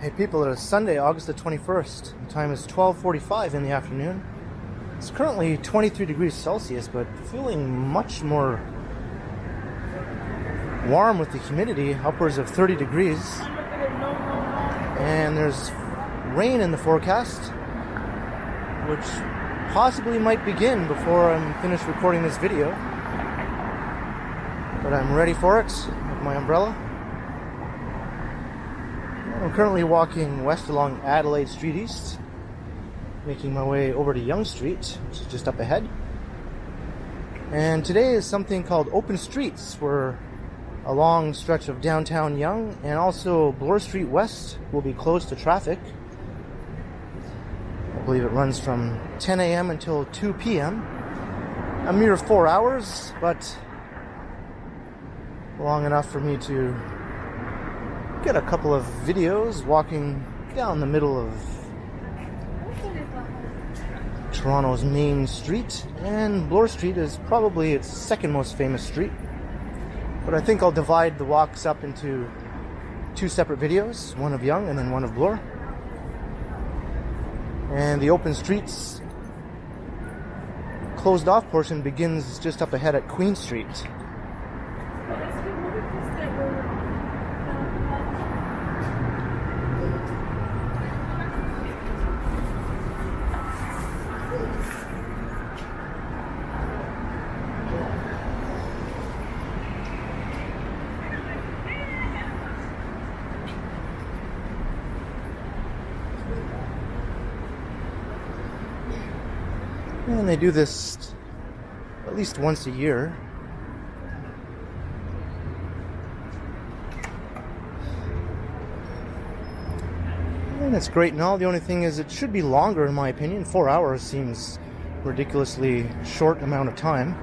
Hey people, it is Sunday, August the 21st. The time is 12:45 in the afternoon. It's currently 23 degrees Celsius, but feeling much more warm with the humidity, upwards of 30 degrees. And there's rain in the forecast, which possibly might begin before I'm finished recording this video. But I'm ready for it with my umbrella. I'm currently walking west along Adelaide Street East, making my way over to Yonge Street, which is just up ahead. And today is something called Open Streets, where a long stretch of downtown Yonge and also Bloor Street West will be closed to traffic. I believe it runs from 10 a.m. until 2 p.m. A mere 4 hours, but long enough for me to get a couple of videos walking down the middle of Toronto's main street, and Bloor Street is probably its second most famous street. But I think I'll divide the walks up into two separate videos, one of Yonge and then one of Bloor. And the Open Streets closed off portion begins just up ahead at Queen Street. And they do this at least once a year. And it's great and all. The only thing is it should be longer in my opinion. 4 hours seems ridiculously short amount of time.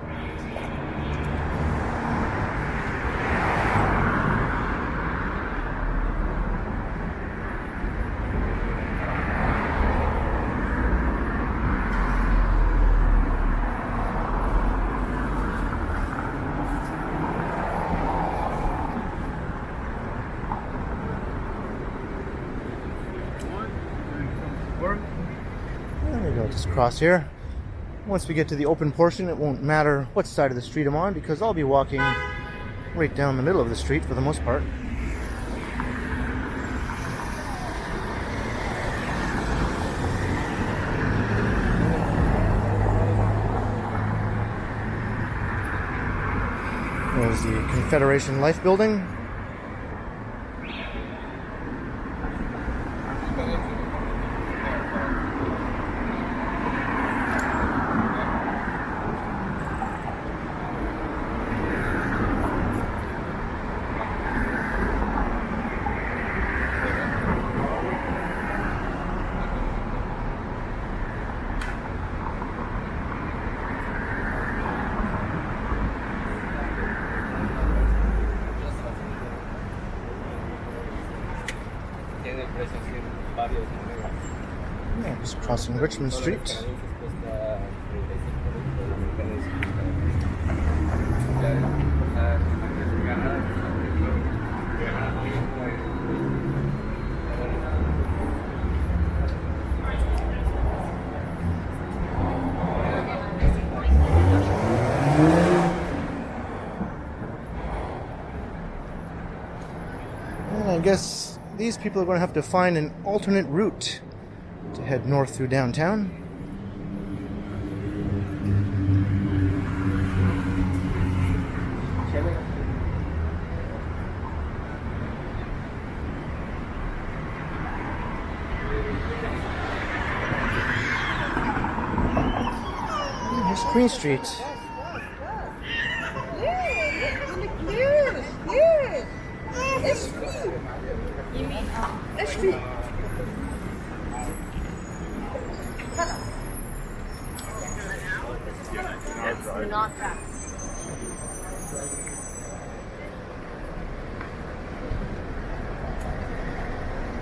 There we go, just cross here. Once we get to the open portion, it won't matter what side of the street I'm on because I'll be walking right down the middle of the street for the most part. There's the Confederation Life Building. Yeah, just crossing Richmond Street. And I guess these people are going to have to find an alternate route to head north through downtown. Here's Queen Street.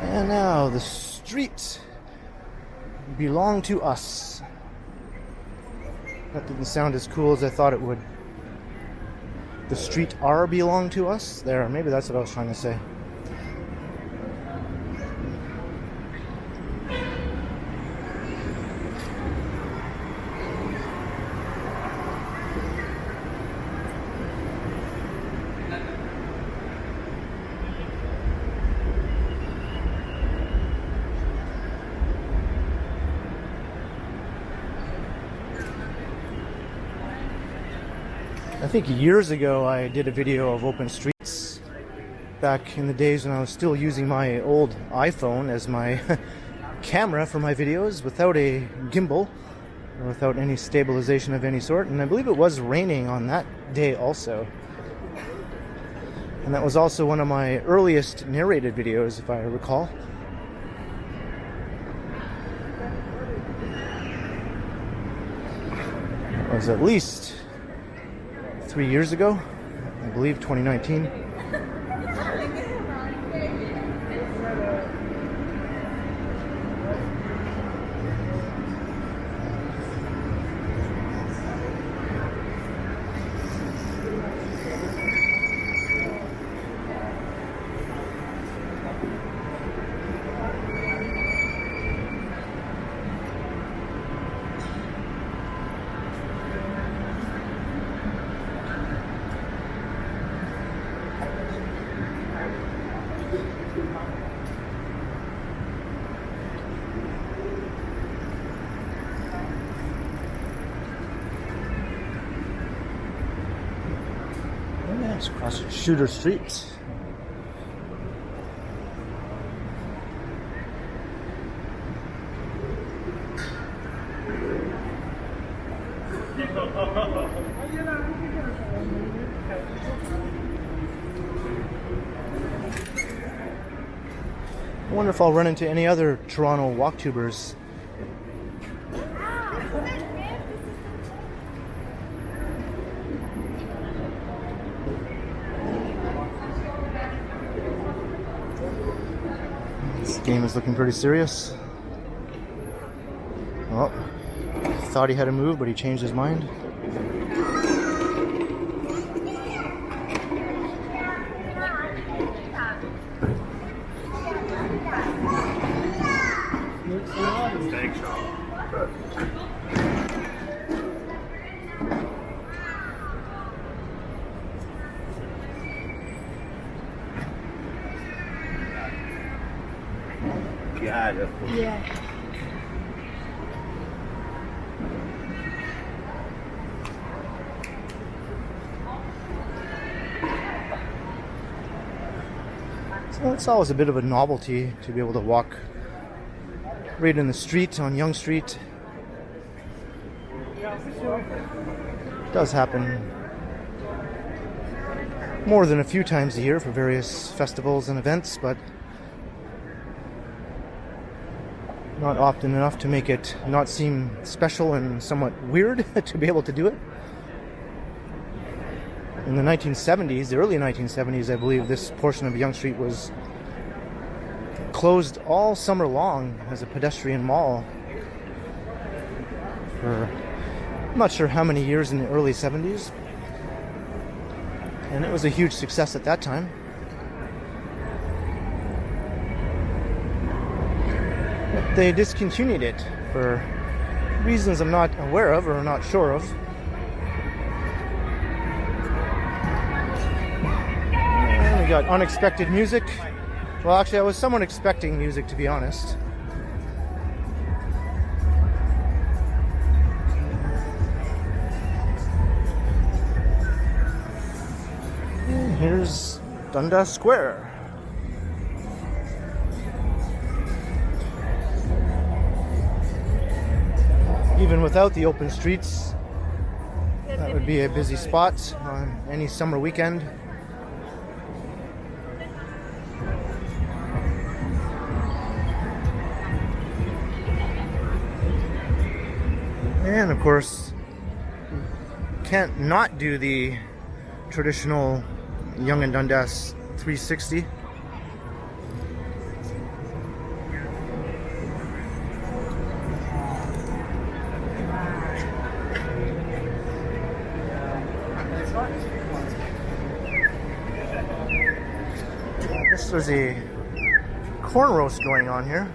And now the street belong to us. That didn't sound as cool as I thought it would. The street are belong to us? There, maybe that's what I was trying to say. think years ago I did a video of open streets back in the days when I was still using my old iPhone as my camera for my videos without a gimbal or without any stabilization of any sort, and I believe it was raining on that day also. And that was also one of my earliest narrated videos, if I recall. It was at least 3 years ago, I believe 2019. Let's cross Shooter Street. I wonder if I'll run into any other Toronto walktubers. This game is looking pretty serious. Oh, thought he had a move, but he changed his mind. Yeah. So it's always a bit of a novelty to be able to walk right in the street on Yonge Street. It does happen more than a few times a year for various festivals and events, but not often enough to make it not seem special and somewhat weird to be able to do it. In the 1970s, the early 1970s, I believe, this portion of Yonge Street was closed all summer long as a pedestrian mall for I'm not sure how many years in the early 70s. And it was a huge success at that time. They discontinued it for reasons I'm not aware of or not sure of. And we got unexpected music. Well, actually, I was somewhat expecting music, to be honest. And here's Dundas Square. Even without the open streets, that would be a busy spot on any summer weekend. And of course, can't not do the traditional Yonge & Dundas 360. There's a corn roast going on here.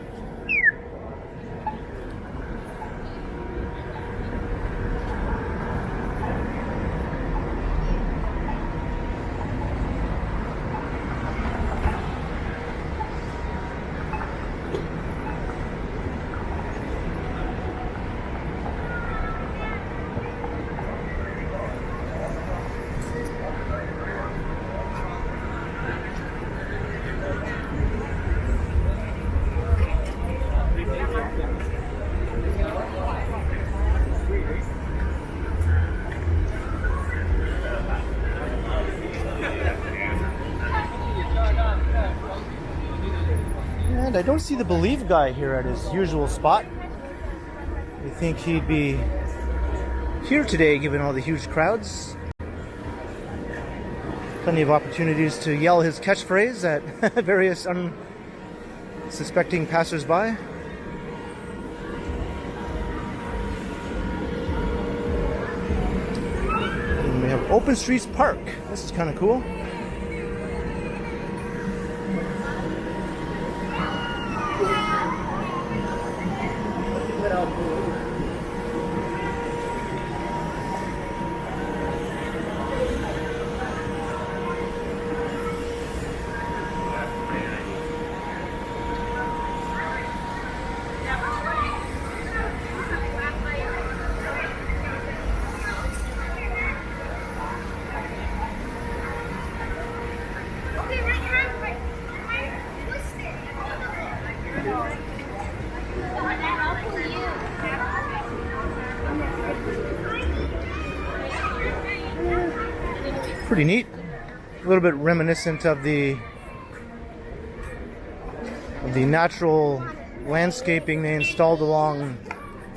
And I don't see the Believe guy here at his usual spot. You think he'd be here today given all the huge crowds. Plenty of opportunities to yell his catchphrase at various unsuspecting passersby. And we have Open Streets Park. This is kind of cool. Pretty neat. A little bit reminiscent of the natural landscaping they installed along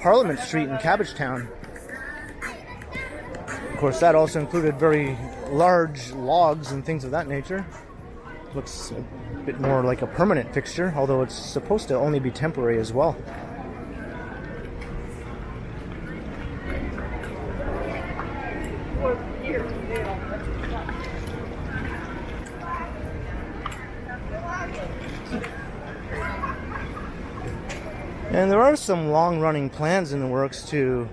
Parliament Street in Cabbagetown. Of course, that also included very large logs and things of that nature. Looks a bit more like a permanent fixture, although it's supposed to only be temporary as well. And there are some long-running plans in the works to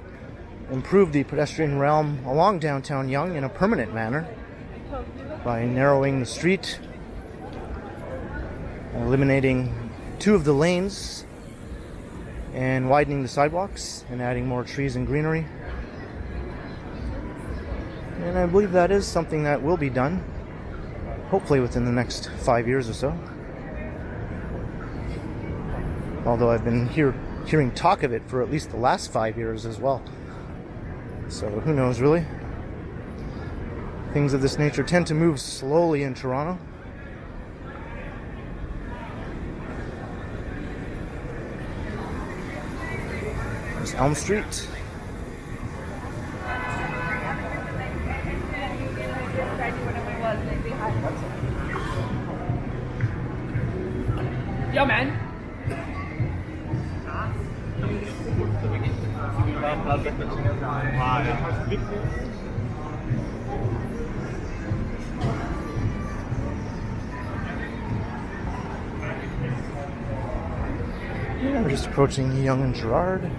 improve the pedestrian realm along downtown Yonge in a permanent manner by narrowing the street, eliminating 2 of the lanes, and widening the sidewalks and adding more trees and greenery. And I believe that is something that will be done, hopefully within the next 5 years or so. Although I've been hearing talk of it for at least the last 5 years as well. So who knows, really? Things of this nature tend to move slowly in Toronto. There's Elm Street. Yo, man. Yeah, we're just approaching Yonge and Gerrard.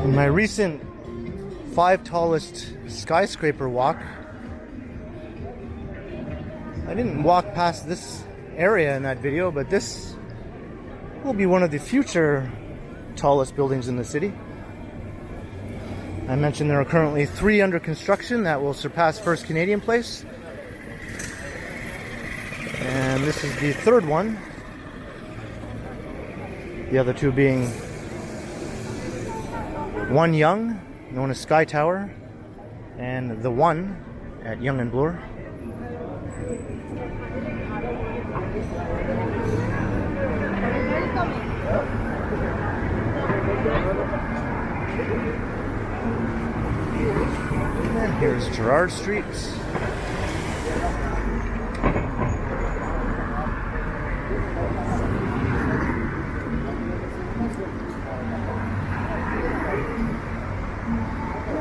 In my recent 5 tallest skyscraper walk, I didn't walk past this area in that video, but this will be one of the future tallest buildings in the city. I mentioned there are currently 3 under construction that will surpass First Canadian Place. And this is the 3rd one. The other 2 being 1 Yonge, known as Sky Tower, and the 1 at Yonge and Bloor. And here's Gerrard Street.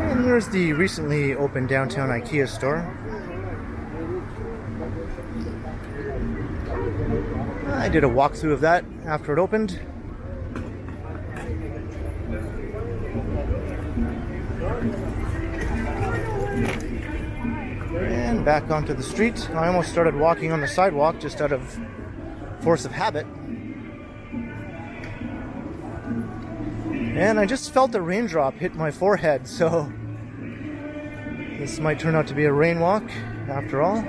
And there's the recently opened downtown IKEA store. I did a walkthrough of that after it opened. And back onto the street. I almost started walking on the sidewalk just out of force of habit. And I just felt a raindrop hit my forehead, so This might turn out to be a rain walk after all.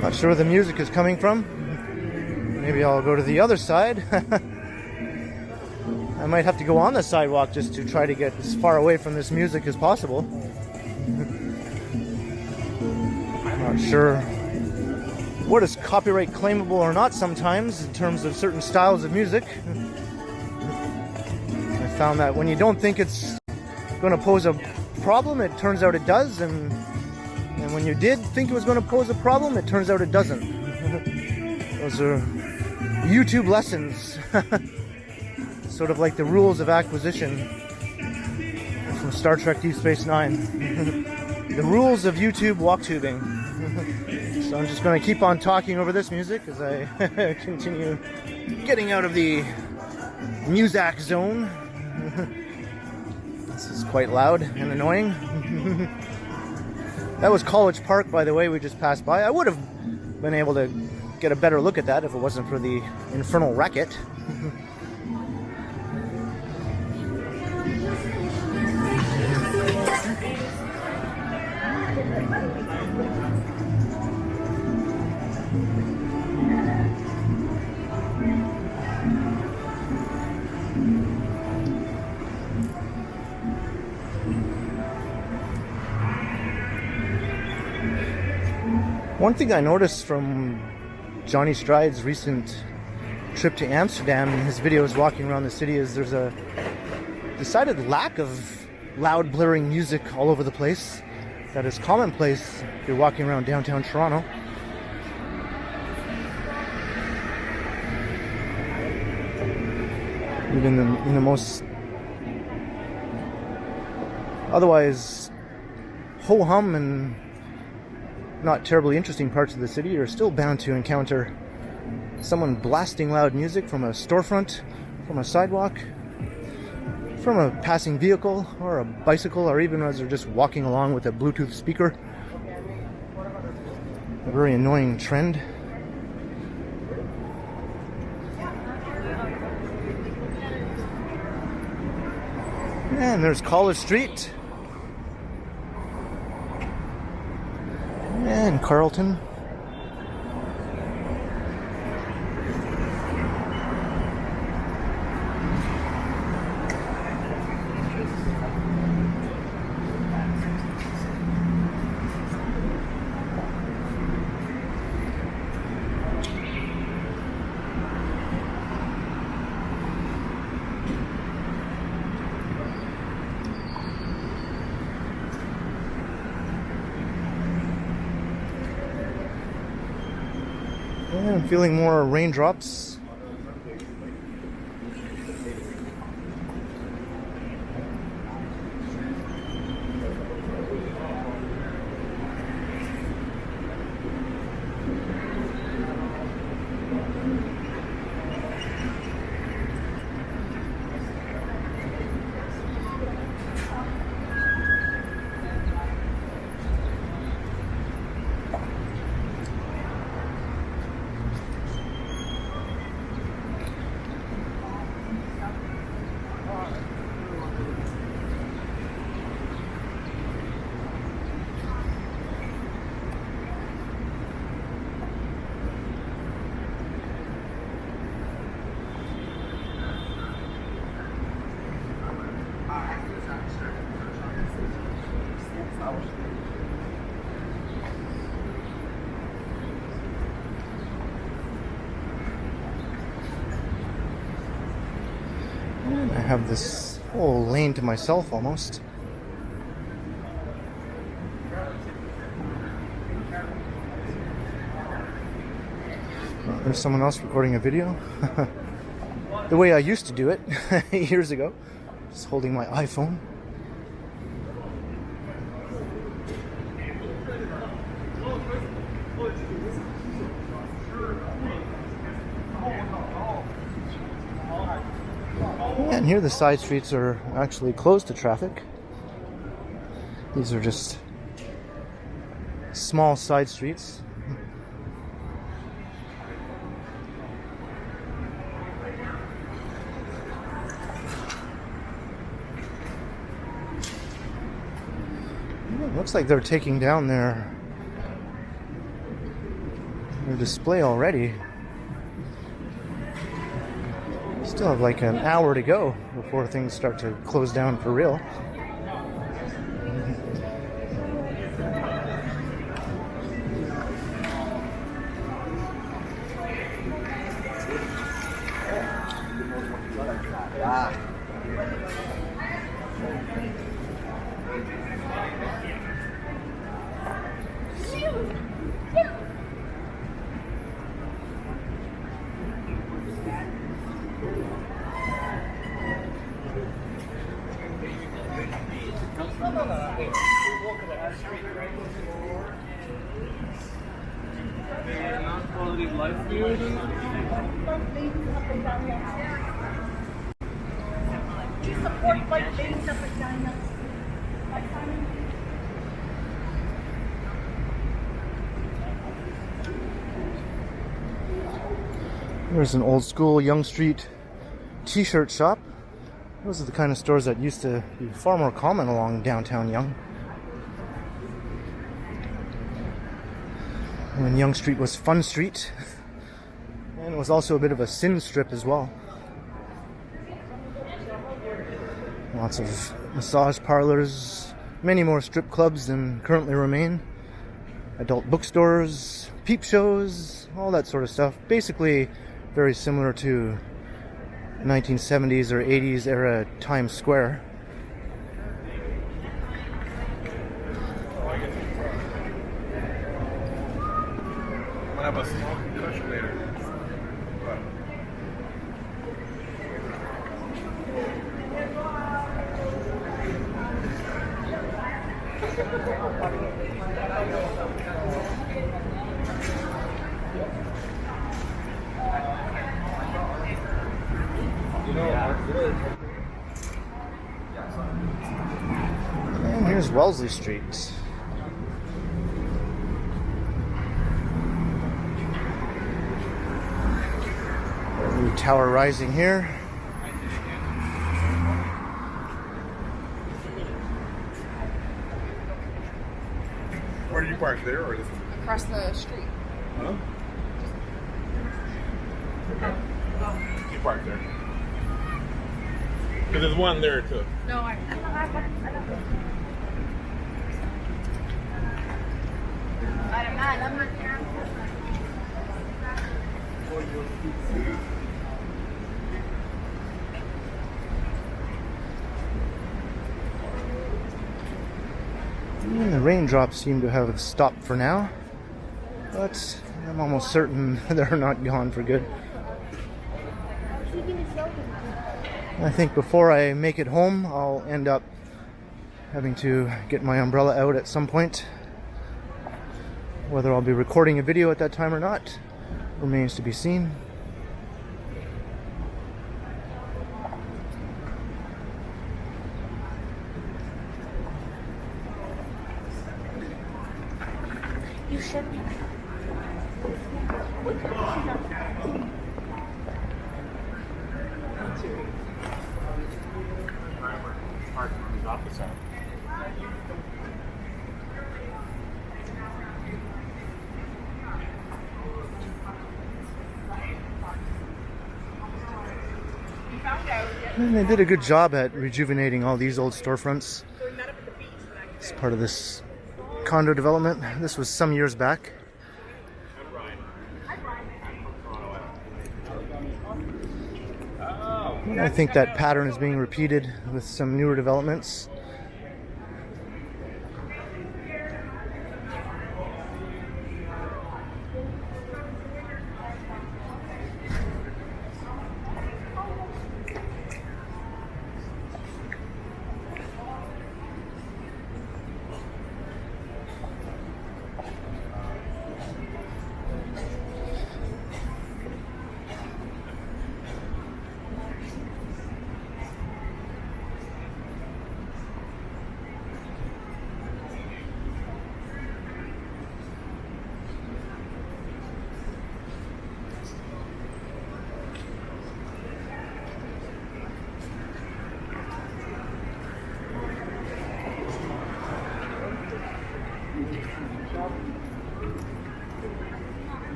Not sure where the music is coming from. Maybe I'll go to the other side. I might have to go on the sidewalk just to try to get as far away from this music as possible. Not sure what is copyright claimable or not sometimes in terms of certain styles of music. I found that when you don't think it's going to pose a problem, it turns out it does, and when you did think it was going to pose a problem, it turns out it doesn't. Those are YouTube lessons. Sort of like the rules of acquisition from Star Trek Deep Space Nine. The rules of YouTube walk tubing. So I'm just going to keep on talking over this music as I continue getting out of the Muzak zone. This is quite loud and annoying. That was College Park, by the way, we just passed by. I would have been able to get a better look at that if it wasn't for the infernal racket. One thing I noticed from Johnny Stride's recent trip to Amsterdam and his videos walking around the city is there's a decided lack of loud blaring music all over the place that is commonplace if you're walking around downtown Toronto. Even in the most otherwise ho-hum and not terribly interesting parts of the city, you're still bound to encounter someone blasting loud music from a storefront, from a sidewalk, from a passing vehicle or a bicycle, or even as they're just walking along with a Bluetooth speaker. A very annoying trend. And there's College Street. And Carlton. And I'm feeling more raindrops. I have this whole lane to myself almost. There's someone else recording a video. The way I used to do it years ago, just holding my iPhone. And here the side streets are actually closed to traffic. These are just small side streets. Looks like they're taking down their display already. Still have like an hour to go before things start to close down for real. There's an old school Yonge Street t-shirt shop. Those are the kind of stores that used to be far more common along downtown Yonge. When Yonge Street was Fun Street. And it was also a bit of a sin strip as well. Lots of massage parlors, many more strip clubs than currently remain. Adult bookstores, peep shows, all that sort of stuff. Basically very similar to 1970s or 80s era Times Square. I have a small concussion later. And here's Wellesley Street. New tower rising here. Where did you park, there or this? Across the street. Huh? You park there. Because there's one there too. No, I And the raindrops seem to have stopped for now, but I'm almost certain they're not gone for good. I think before I make it home, I'll end up having to get my umbrella out at some point. Whether I'll be recording a video at that time or not remains to be seen. You should. And they did a good job at rejuvenating all these old storefronts. It's part of this condo development. This was some years back. I think that pattern is being repeated with some newer developments.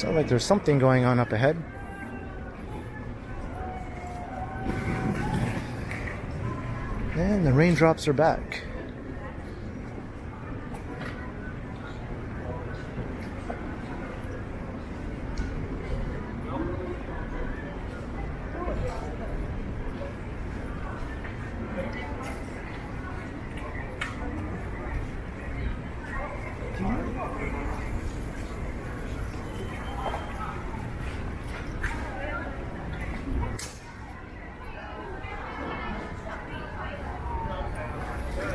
Sounds like there's something going on up ahead. And the raindrops are back.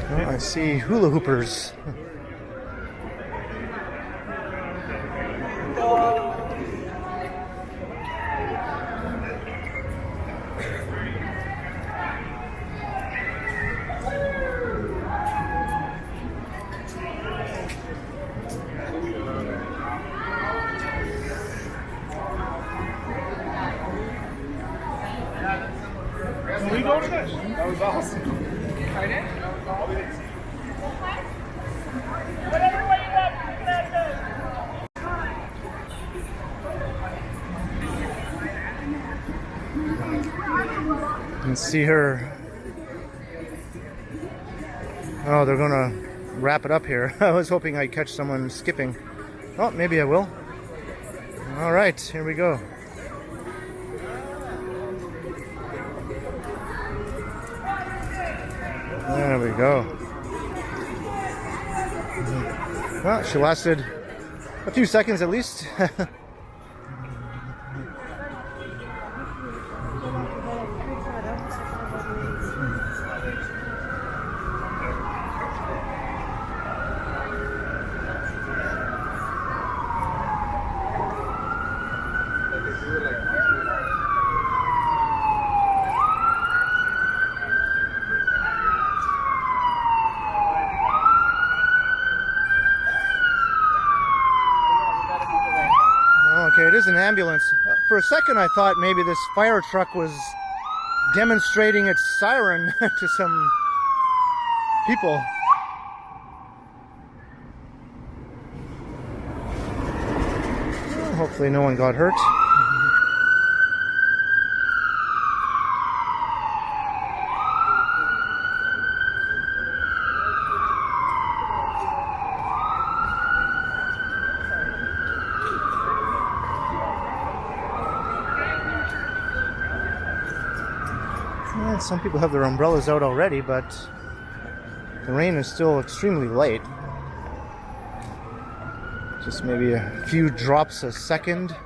Oh, I see hula hoopers. Can we go to this? That was awesome. You can see her. Oh, they're gonna wrap it up here. I was hoping I'd catch someone skipping. Oh, maybe I will. All right, here we go. There we go. Well, she lasted a few seconds at least. Okay, it is an ambulance. For a second I thought maybe this fire truck was demonstrating its siren to some people. Well, hopefully no one got hurt. Yeah, some people have their umbrellas out already, but the rain is still extremely light. Just maybe a few drops a second.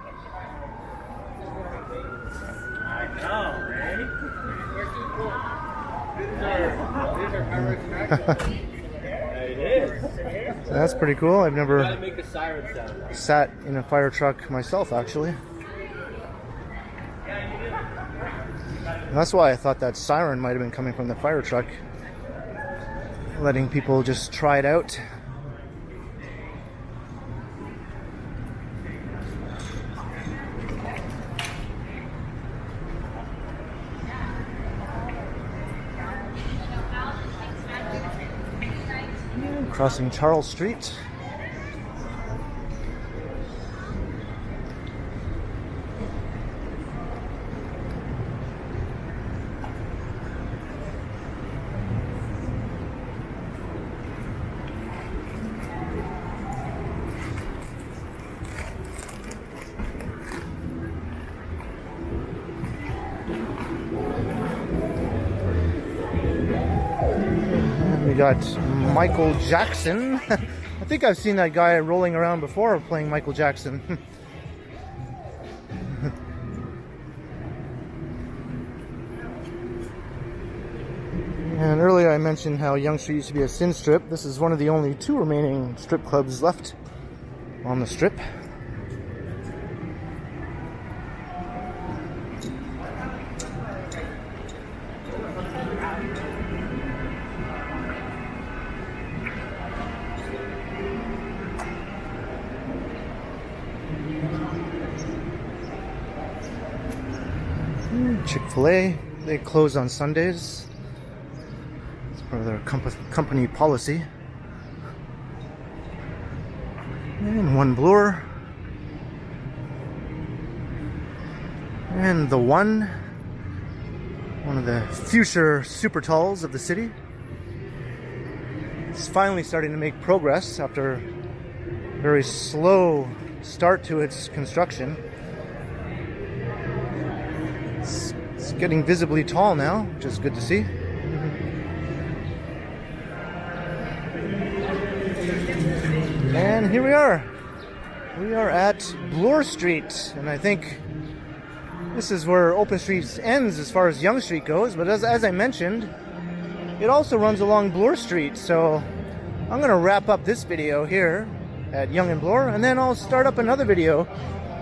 That's pretty cool. I've never sat in a fire truck myself, actually. That's why I thought that siren might have been coming from the fire truck, letting people just try it out. Crossing Charles Street. We got Michael Jackson. I think I've seen that guy rolling around before playing Michael Jackson. And earlier I mentioned how Yonge Street used to be a sin strip. This is one of the only two remaining strip clubs left on the strip. Chick-fil-A, they close on Sundays. It's part of their company policy. And One Bloor. And the one of the future super talls of the city, is finally starting to make progress after a very slow start to its construction. It's getting visibly tall now, which is good to see. And here we are. We are at Bloor Street, and I think this is where OpenStreets ends as far as Yonge Street goes, but as I mentioned, it also runs along Bloor Street, so I'm going to wrap up this video here at Yonge and Bloor, and then I'll start up another video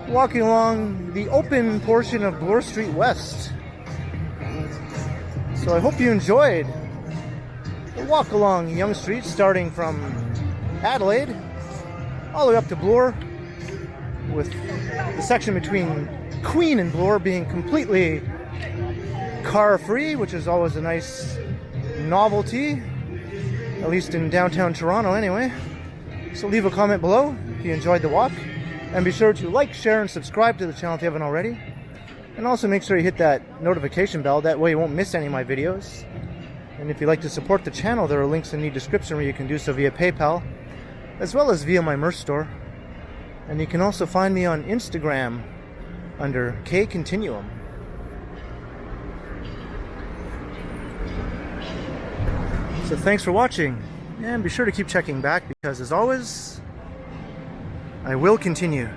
walking along the open portion of Bloor Street West. So I hope you enjoyed the walk along Yonge Street, starting from Adelaide all the way up to Bloor, with the section between Queen and Bloor being completely car-free, which is always a nice novelty, at least in downtown Toronto anyway. So leave a comment below if you enjoyed the walk, and be sure to like, share, and subscribe to the channel if you haven't already. And also make sure you hit that notification bell, that way you won't miss any of my videos. And if you'd like to support the channel, there are links in the description where you can do so via PayPal, as well as via my merch store. And you can also find me on Instagram under K Continuum. So thanks for watching, and be sure to keep checking back, because as always, I will continue.